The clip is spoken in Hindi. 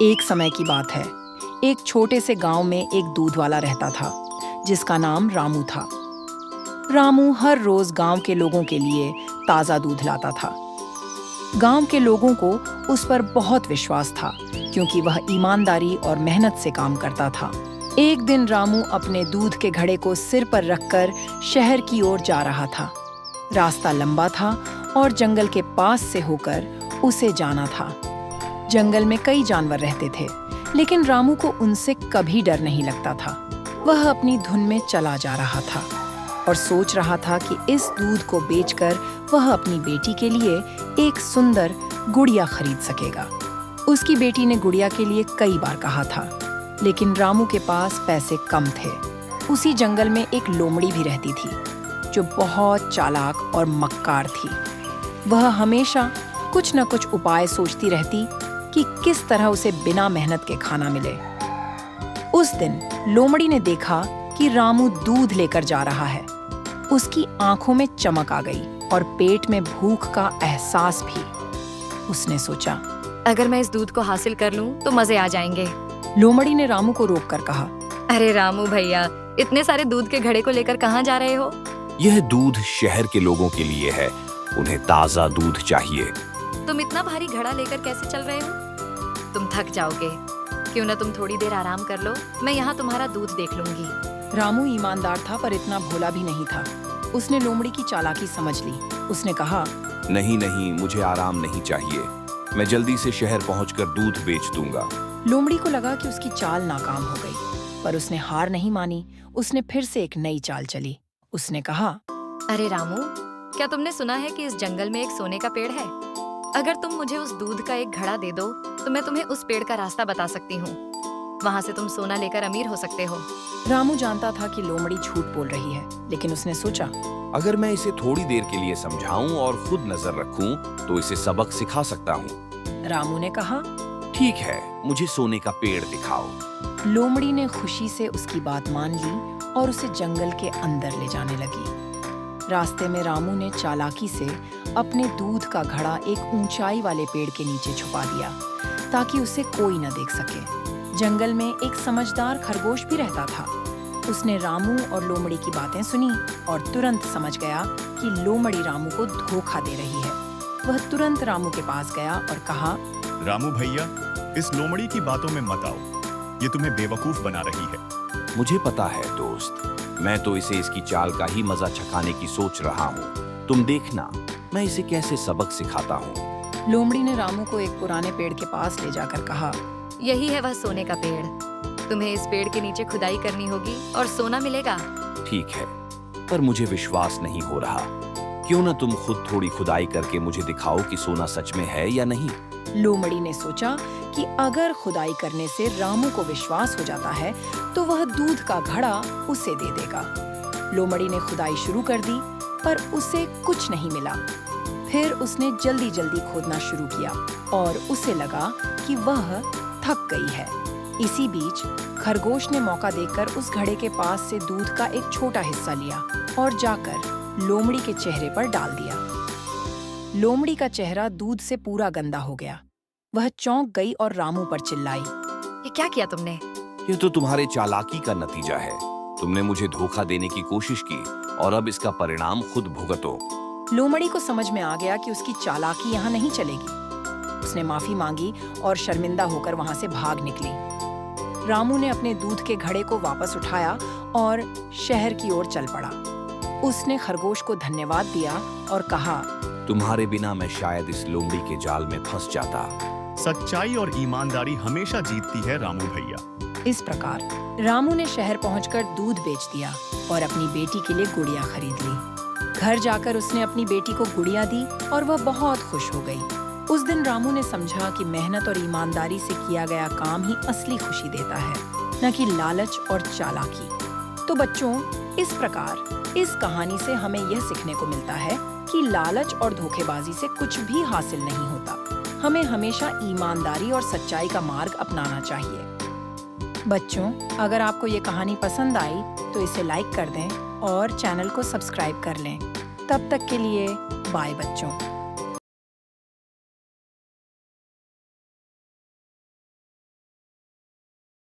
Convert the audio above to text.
एक समय की बात है। एक छोटे से गांव में एक दूध वाला रहता था जिसका नाम रामू था। रामू हर रोज गांव के लोगों के लिए ताज़ा दूध लाता था। गांव के लोगों को उस पर बहुत विश्वास था क्योंकि वह ईमानदारी और मेहनत से काम करता था। एक दिन रामू अपने दूध के घड़े को सिर पर रखकर शहर की ओर जा रहा था। रास्ता लंबा था और जंगल के पास से होकर उसे जाना था। जंगल में कई जानवर रहते थे, लेकिन रामू को उनसे कभी डर नहीं लगता था। वह अपनी धुन में चला जा रहा था और सोच रहा था कि इस दूध को बेचकर वह अपनी बेटी के लिए एक सुंदर गुड़िया खरीद सकेगा। उसकी बेटी ने गुड़िया के लिए कई बार कहा था, लेकिन रामू के पास पैसे कम थे। उसी जंगल में एक लोमड़ी भी रहती थी जो बहुत चालाक और मक्कार थी। वह हमेशा कुछ न कुछ उपाय सोचती रहती कि किस तरह उसे बिना मेहनत के खाना मिले। उस दिन लोमड़ी ने देखा कि रामू दूध लेकर जा रहा है। उसकी आंखों में चमक आ गई और पेट में भूख का एहसास भी। उसने सोचा, अगर मैं इस दूध को हासिल कर लूं तो मजे आ जाएंगे। लोमड़ी ने रामू को रोककर कहा, अरे रामू भैया, इतने सारे दूध के घड़े को लेकर कहाँ जा रहे हो? यह दूध शहर के लोगों के लिए है। उन्हें ताज़ा दूध चाहिए। तुम इतना भारी घड़ा लेकर कैसे चल रहे हो? तुम थक जाओगे। क्यों न तुम थोड़ी देर आराम कर लो, मैं यहाँ तुम्हारा दूध देख लूंगी। रामू ईमानदार था पर इतना भोला भी नहीं था। उसने लोमड़ी की चालाकी समझ ली। उसने कहा, नहीं नहीं, मुझे आराम नहीं चाहिए। मैं जल्दी से शहर पहुंचकर दूध बेच दूंगा। लोमड़ी को लगा कि उसकी चाल नाकाम हो गई, पर उसने हार नहीं मानी। उसने फिर से एक नई चाल चली। उसने कहा, अरे रामू, क्या तुमने सुना है कि इस जंगल में एक सोने का पेड़ है? अगर तुम मुझे उस दूध का एक घड़ा दे दो तो मैं तुम्हें उस पेड़ का रास्ता बता सकती हूँ। वहाँ से तुम सोना लेकर अमीर हो सकते हो। रामू जानता था कि लोमड़ी झूठ बोल रही है, लेकिन उसने सोचा, अगर मैं इसे थोड़ी देर के लिए समझाऊं और खुद नजर रखूं तो इसे सबक सिखा सकता हूं। रामू ने कहा, ठीक है, मुझे सोने का पेड़ दिखाओ। लोमड़ी ने खुशी से उसकी बात मान ली और उसे जंगल के अंदर ले जाने लगी। रास्ते में रामू ने चालाकी से अपने दूध का घड़ा एक ऊंचाई वाले पेड़ के नीचे छुपा दिया ताकि उसे कोई न देख सके। जंगल में एक समझदार खरगोश भी रहता था। उसने रामू और लोमड़ी की बातें सुनी और तुरंत समझ गया कि लोमड़ी रामू को धोखा दे रही है। वह तुरंत रामू के पास गया और कहा, रामू भैया, इस लोमड़ी की बातों में मत आओ। ये तुम्हें बेवकूफ बना रही है। मुझे पता है दोस्त, मैं तो इसे इसकी चाल का ही मजा चखाने की सोच रहा हूँ। तुम देखना मैं इसे कैसे सबक सिखाता हूँ। लोमड़ी ने रामू को एक पुराने पेड़ के पास ले जाकर कहा, यही है वह सोने का पेड़। तुम्हें इस पेड़ के नीचे खुदाई करनी होगी और सोना मिलेगा। ठीक है, पर मुझे विश्वास नहीं हो रहा। क्यों न तुम खुद थोड़ी खुदाई करके मुझे दिखाओ कि सोना सच में है या नहीं। लोमड़ी ने सोचा कि अगर खुदाई करने से रामू को विश्वास हो जाता है तो वह दूध का घड़ा उसे दे देगा। लोमड़ी ने खुदाई शुरू कर दी, पर उसे कुछ नहीं मिला। फिर उसने जल्दी जल्दी खोदना शुरू किया और उसे लगा कि वह थक गई है। इसी बीच खरगोश ने मौका देखकर उस घड़े के पास से दूध का एक छोटा हिस्सा लिया और जाकर लोमड़ी के चेहरे पर डाल दिया। लोमड़ी का चेहरा दूध से पूरा गंदा हो गया। वह चौंक गई और रामू पर चिल्लाई, ये क्या किया तुमने? ये तो तुम्हारे चालाकी का नतीजा है। तुमने मुझे धोखा देने की कोशिश की और अब इसका परिणाम खुद भुगतो। लोमड़ी को समझ में आ गया कि उसकी चालाकी यहाँ नहीं चलेगी। उसने माफी मांगी और शर्मिंदा होकर वहां से भाग निकली। रामू ने अपने दूध के घड़े को वापस उठाया और शहर की ओर चल पड़ा। उसने खरगोश को धन्यवाद दिया और कहा, तुम्हारे बिना मैं शायद इस लोमड़ी के जाल में फंस जाता। सच्चाई और ईमानदारी हमेशा जीतती है रामू भैया। इस प्रकार रामू ने शहर पहुंचकर दूध बेच दिया और अपनी बेटी के लिए गुड़िया खरीद ली। घर जाकर उसने अपनी बेटी को गुड़िया दी और वह बहुत खुश हो गई। उस दिन रामू ने समझा कि मेहनत और ईमानदारी से किया गया काम ही असली खुशी देता है, न कि लालच और चालाकी। तो बच्चों, इस प्रकार इस कहानी से हमें यह सीखने को मिलता है कि लालच और धोखेबाजी से कुछ भी हासिल नहीं होता। हमें हमेशा ईमानदारी और सच्चाई का मार्ग अपनाना चाहिए। बच्चों, अगर आपको ये कहानी पसंद आई तो इसे लाइक कर दें और चैनल को सब्सक्राइब कर लें। तब तक के लिए बाय बच्चों।